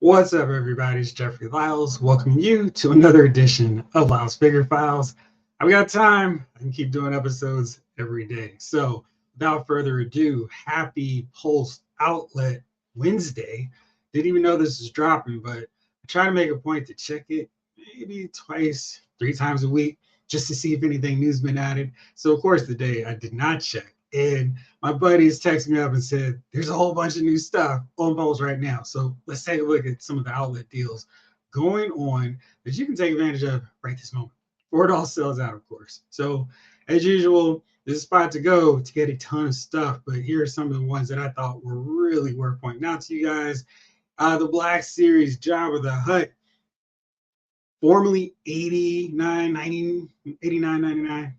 What's up, everybody? It's Jeffrey Lyles. Welcoming you to another edition of Lyles Figure Files. I've got time. I can keep doing episodes every day. So, without further ado, happy Pulse Outlet Wednesday. Didn't even know this is dropping, but I try to make a point to check it maybe twice, 3 times a week, just to see if anything new's been added. So, of course, today I did not check. And my buddies texted me up and said, there's a whole bunch of new stuff on Pulse right now. So let's take a look at some of the outlet deals going on that you can take advantage of right this moment. Before it all sells out, of course. So as usual, this is a spot to go to get a ton of stuff. But here are some of the ones that I thought were really worth pointing out to you guys. The Black Series Joba the Hutt, formerly $89.99, $90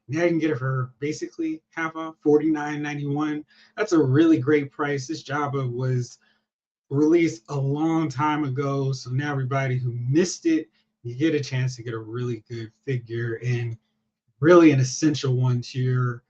Now you can get it for basically half off, $49.91. That's a really great price. This Joba was released a long time ago, so now everybody who missed it, you get a chance to get a really good figure and really an essential one to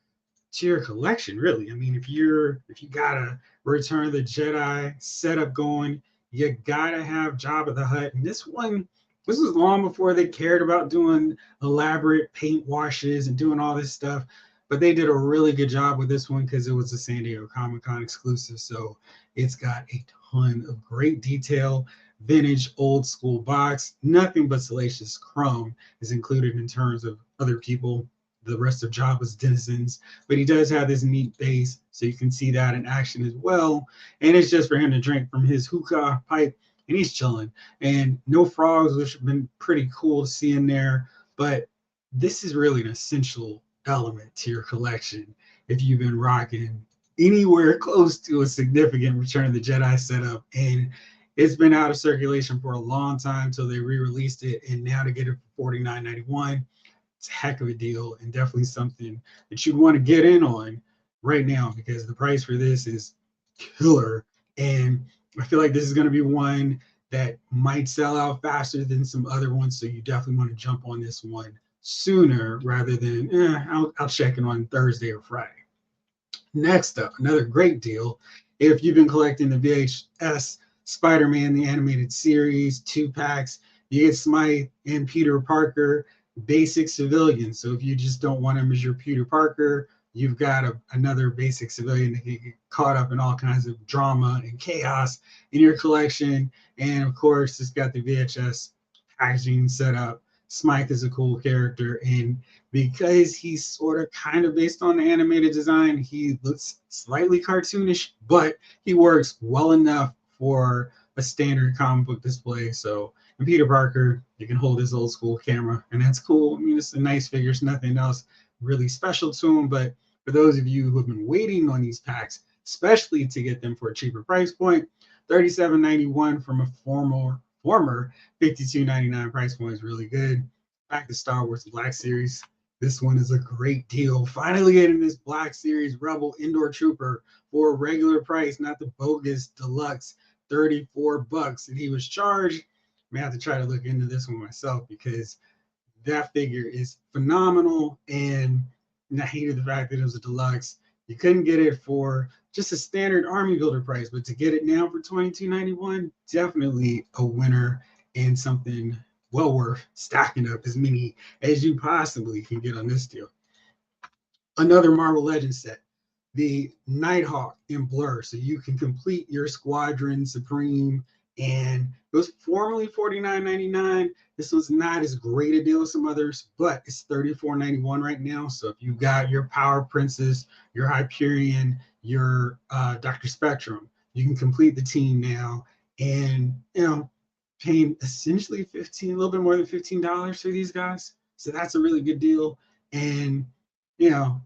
your collection. Really, I mean, if you got a Return of the Jedi setup going, you gotta have Jabba the Hutt. And this was long before they cared about doing elaborate paint washes and doing all this stuff. But they did a really good job with this one because it was a San Diego Comic-Con exclusive. So it's got a ton of great detail, vintage, old school box. Nothing but salacious chrome is included in terms of other people, the rest of Jabba's denizens. But he does have this neat base, so you can see that in action as well. And it's just for him to drink from his hookah pipe, and he's chilling. And no frogs, which have been pretty cool to see in there. But this is really an essential element to your collection if you've been rocking anywhere close to a significant Return of the Jedi setup. And it's been out of circulation for a long time until they re-released it, and now to get it for $49.91, it's a heck of a deal, and definitely something that you'd want to get in on right now because the price for this is killer. And I feel like this is going to be one that might sell out faster than some other ones. So you definitely want to jump on this one sooner rather than I'll check in on Thursday or Friday. Next up, another great deal. If you've been collecting the VHS Spider-Man, the animated series, 2-packs, you get Smythe and Peter Parker basic civilian. So if you just don't want him as your Peter Parker, you've got another basic civilian that can get caught up in all kinds of drama and chaos in your collection. And of course, it's got the VHS packaging set up. Smythe is a cool character, and because he's sort of kind of based on the animated design, he looks slightly cartoonish, but he works well enough for a standard comic book display. So and Peter Parker, you can hold his old school camera, and that's cool. I mean, it's a nice figure. It's nothing else really special to him. But for those of you who have been waiting on these packs, especially to get them for a cheaper price point, $37.91 from a former $52.99 price point is really good. Back to Star Wars Black Series. This one is a great deal. Finally getting this Black Series Rebel Indoor Trooper for a regular price, not the bogus deluxe $34. And he was charged. I have to try to look into this one myself because that figure is phenomenal. And I hated the fact that it was a deluxe. You couldn't get it for just a standard Army Builder price, but to get it now for $22.91, definitely a winner and something well worth stacking up as many as you possibly can get on this deal. Another Marvel Legends set, the Nighthawk in Blur, so you can complete your Squadron Supreme, and it was formerly $49.99. This was not as great a deal as some others, but it's $34.91 right now. So if you got your Power Princess, your Hyperion, your Dr. Spectrum, you can complete the team now, and paying essentially a little bit more than $15 for these guys. So that's a really good deal. And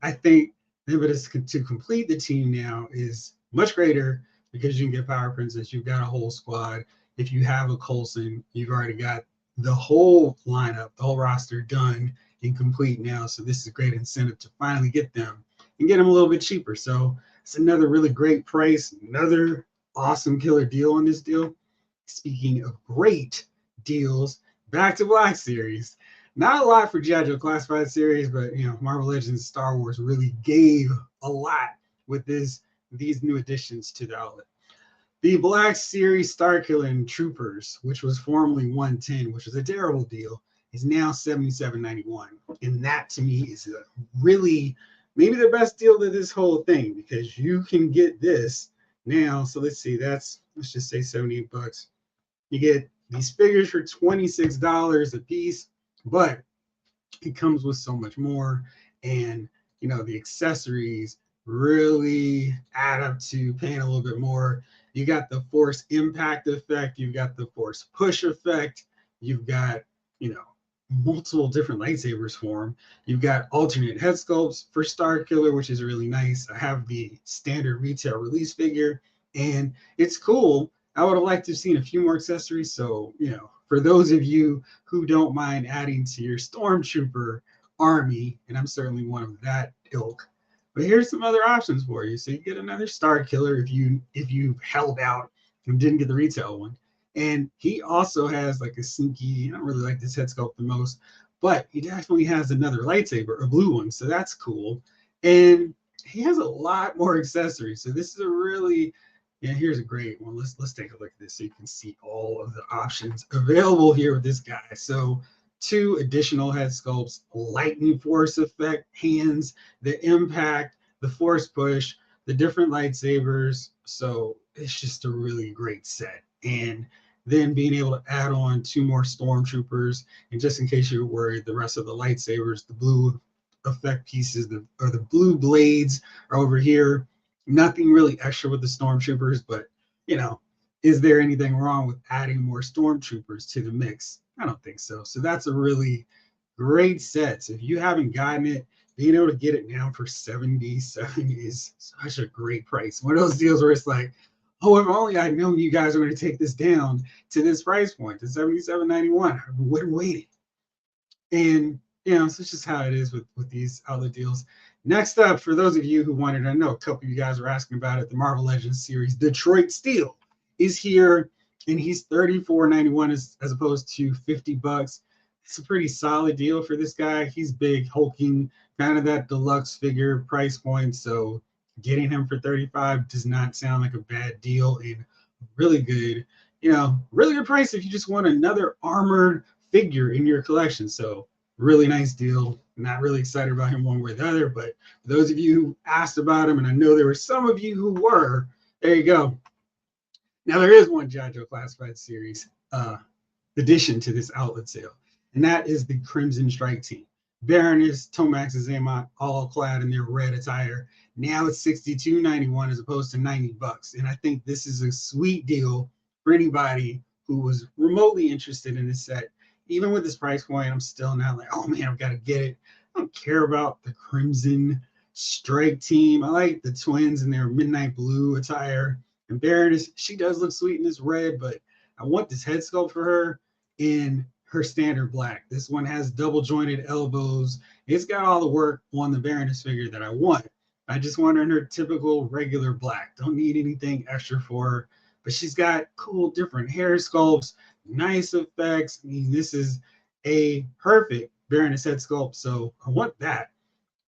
I think the impetus to complete the team now is much greater because you can get Power Princess. You've got a whole squad. If you have a Coulson, you've already got the whole lineup, the whole roster done and complete now. So this is a great incentive to finally get them and get them a little bit cheaper. So it's another really great price, another awesome killer deal on this deal. Speaking of great deals, back to Black Series. Not a lot for G.I. Joe Classified series, but Marvel Legends Star Wars really gave a lot with these new additions to the outlet. The Black Series Starkiller and Troopers, which was formerly 110, which was a terrible deal, is now $77.91. And that to me is a really maybe the best deal to this whole thing, because you can get this now. So let's see, let's just say 78 bucks. You get these figures for $26 a piece, but it comes with so much more. And the accessories really add up to paying a little bit more. You got the force impact effect, you've got the force push effect, you've got multiple different lightsabers for them. You've got alternate head sculpts for Starkiller, which is really nice. I have the standard retail release figure, and it's cool. I would have liked to have seen a few more accessories. So, for those of you who don't mind adding to your Stormtrooper army, and I'm certainly one of that ilk, but here's some other options for you. So you get another Starkiller if you held out and didn't get the retail one. And he also has like a sneaky, I don't really like this head sculpt the most, but he definitely has another lightsaber, a blue one. So that's cool. And he has a lot more accessories. So this is a really, here's a great one. Let's take a look at this so you can see all of the options available here with this guy. So 2 additional head sculpts, lightning force effect, hands, the impact, the force push, the different lightsabers. So it's just a really great set. And then being able to add on 2 more Stormtroopers, and just in case you're worried, the rest of the lightsabers, the blue effect pieces, the blue blades are over here. Nothing really extra with the Stormtroopers, but is there anything wrong with adding more Stormtroopers to the mix? I don't think so. So that's a really great set. So if you haven't gotten it, being able to get it now for $77 is such a great price. One of those deals where it's like, oh, if only I'd known you guys were going to take this down to this price point, to $77.91. I would have waited. And so it's just how it is with these outlet deals. Next up, for those of you who wanted, I know a couple of you guys were asking about it, the Marvel Legends series, Detroit Steel is here, and he's $34.91 as opposed to $50. It's a pretty solid deal for this guy. He's big, hulking, kind of that deluxe figure price point. So getting him for $35 does not sound like a bad deal, and really good, really good price if you just want another armored figure in your collection. So really nice deal. Not really excited about him one way or the other, but for those of you who asked about him, and I know there were some of you who were, there you go. Now there is one G.I. Joe Classified series addition to this outlet sale, and that is the Crimson Strike Team. Baroness, Tomax, and Xamot all clad in their red attire. Now it's $62.91 as opposed to $90. And I think this is a sweet deal for anybody who was remotely interested in this set. Even with this price point, I'm still not like, oh man, I've got to get it. I don't care about the Crimson Strike Team. I like the twins in their midnight blue attire. And Baroness, she does look sweet in this red, but I want this head sculpt for her in her standard black. This one has double jointed elbows. It's got all the work on the Baroness figure that I want. I just want her in her typical regular black. Don't need anything extra for her, but she's got cool different hair sculpts, nice effects. I mean, this is a perfect Baroness head sculpt, so I want that.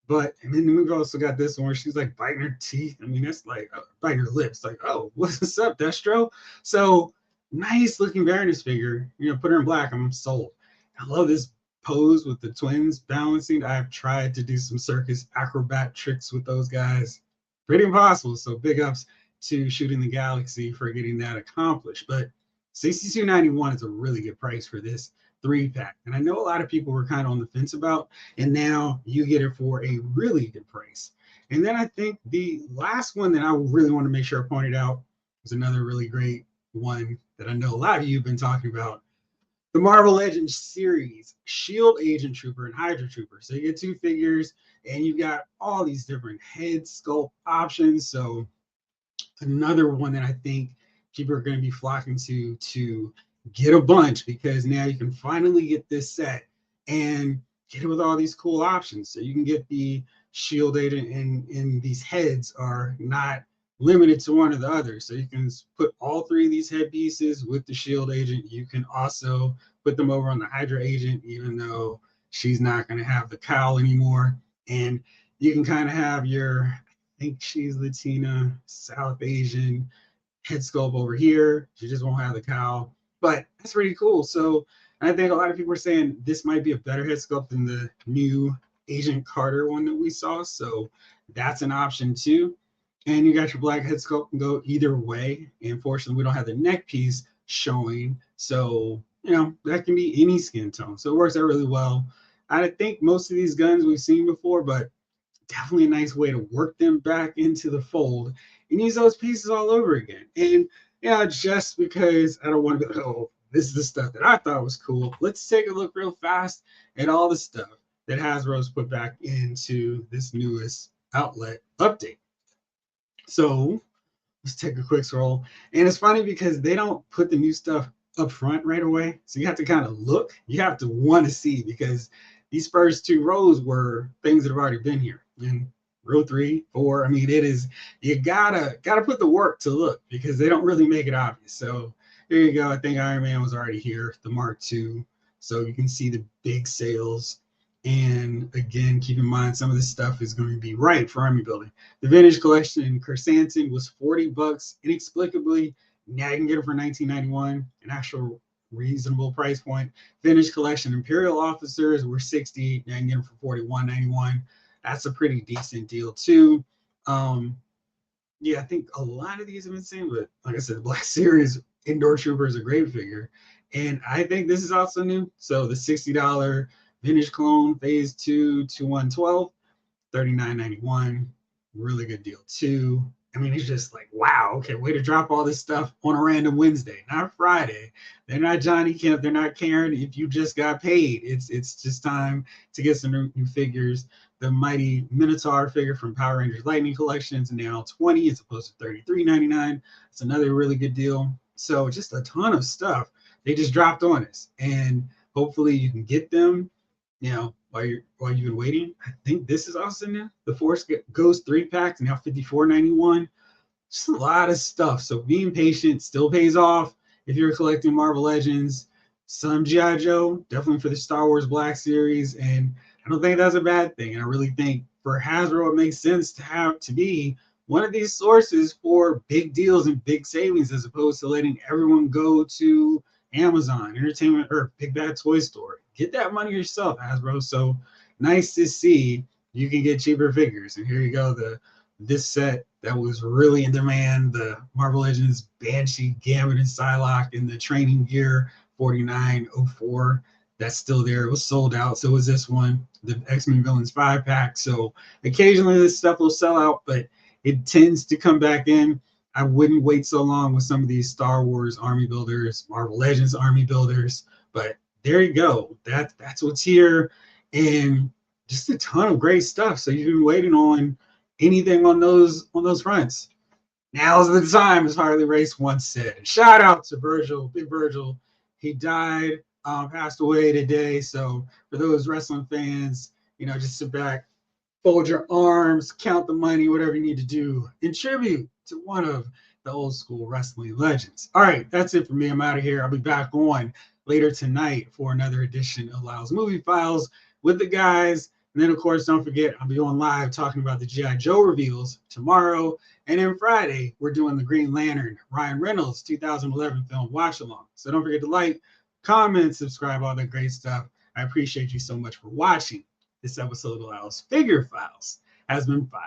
But and then we've also got this one where she's like biting her teeth. I mean, that's like biting her lips. Like, oh, what's up, Destro? So nice looking Baroness figure. Put her in black. I'm sold. I love this pose with the twins balancing. I've tried to do some circus acrobat tricks with those guys. Pretty impossible. So big ups to Shooting the Galaxy for getting that accomplished. But $62.91 is a really good price for this 3-pack. And I know a lot of people were kind of on the fence about, and now you get it for a really good price. And then I think the last one that I really want to make sure I pointed out was another really great one that I know a lot of you have been talking about. The Marvel Legends series, Shield Agent Trooper and Hydra Trooper. So you get 2 figures, and you've got all these different head sculpt options. So another one that I think people are going to be flocking to get a bunch, because now you can finally get this set and get it with all these cool options. So you can get the Shield Agent, and these heads are not limited to one or the other. So you can put all 3 of these head pieces with the Shield Agent. You can also put them over on the Hydra Agent, even though she's not going to have the cowl anymore. And you can kind of have your, I think she's Latina, South Asian head sculpt over here. She just won't have the cowl, but that's pretty cool. So I think a lot of people are saying this might be a better head sculpt than the new Agent Carter one that we saw. So that's an option too. And you got your black head sculpt can go either way. And fortunately, we don't have the neck piece showing. So, that can be any skin tone. So it works out really well. I think most of these guns we've seen before, but definitely a nice way to work them back into the fold and use those pieces all over again. And just because I don't want to be like, oh, this is the stuff that I thought was cool. Let's take a look real fast at all the stuff that Hasbro's put back into this newest outlet update. So let's take a quick scroll. And it's funny because they don't put the new stuff up front right away. So you have to kind of look. You have to want to see, because these first two rows were things that have already been here. And row 3, 4, I mean, it is, you gotta put the work to look, because they don't really make it obvious. So here you go. I think Iron Man was already here, the Mark II. So you can see the big sales. And again, keep in mind, some of this stuff is going to be right for army building. The vintage collection in Kersantin was $40 inexplicably. Now you can get it for $19.91, an actual reasonable price point. Vintage collection Imperial officers were $60. Now you can get them for $41.91. That's a pretty decent deal too. I think a lot of these have been seen, but like I said, Black Series Indoor Trooper is a great figure. And I think this is also new. So the $60 vintage clone phase 2 2112, $39.91. Really good deal too. I mean, it's just like, wow, okay, way to drop all this stuff on a random Wednesday, not Friday. They're not Johnny Kemp, they're not Karen. If you just got paid, it's just time to get some new figures. The Mighty Minotaur figure from Power Rangers Lightning Collection is now $20 as opposed to $33.99. It's another really good deal. So just a ton of stuff they just dropped on us, and hopefully you can get them. While you've been waiting. I think this is also new. The Force Ghost 3-pack, now $54.91. Just a lot of stuff. So being patient still pays off if you're collecting Marvel Legends. Some G.I. Joe, definitely for the Star Wars Black Series, and I don't think that's a bad thing. And I really think for Hasbro, it makes sense to be one of these sources for big deals and big savings, as opposed to letting everyone go to Amazon, Entertainment, or Big Bad Toy Store. Get that money yourself, Hasbro. So nice to see you can get cheaper figures. And here you go, this set that was really in demand, the Marvel Legends Banshee, Gambit, and Psylocke in the training gear, $49.04. That's still there. It was sold out. So was this one, the X-Men Villains 5-pack. So occasionally this stuff will sell out, but it tends to come back in. I wouldn't wait so long with some of these Star Wars army builders, Marvel Legends army builders, but there you go. That's what's here, and just a ton of great stuff. So you've been waiting on anything on those fronts. Now's the time, as Harley Race once said. Shout out to Virgil, Big Virgil. He died, passed away today. So for those wrestling fans, just sit back, fold your arms, count the money, whatever you need to do in tribute to one of the old school wrestling legends. All right, that's it for me. I'm out of here. I'll be back on later tonight for another edition of Lyle's Movie Files with the guys. And then, of course, don't forget, I'll be on live talking about the G.I. Joe reveals tomorrow. And then Friday, we're doing the Green Lantern, Ryan Reynolds 2011 film watch along. So don't forget to like, comment, subscribe, all that great stuff. I appreciate you so much for watching. This episode of Lyle's Figure Files has been filed.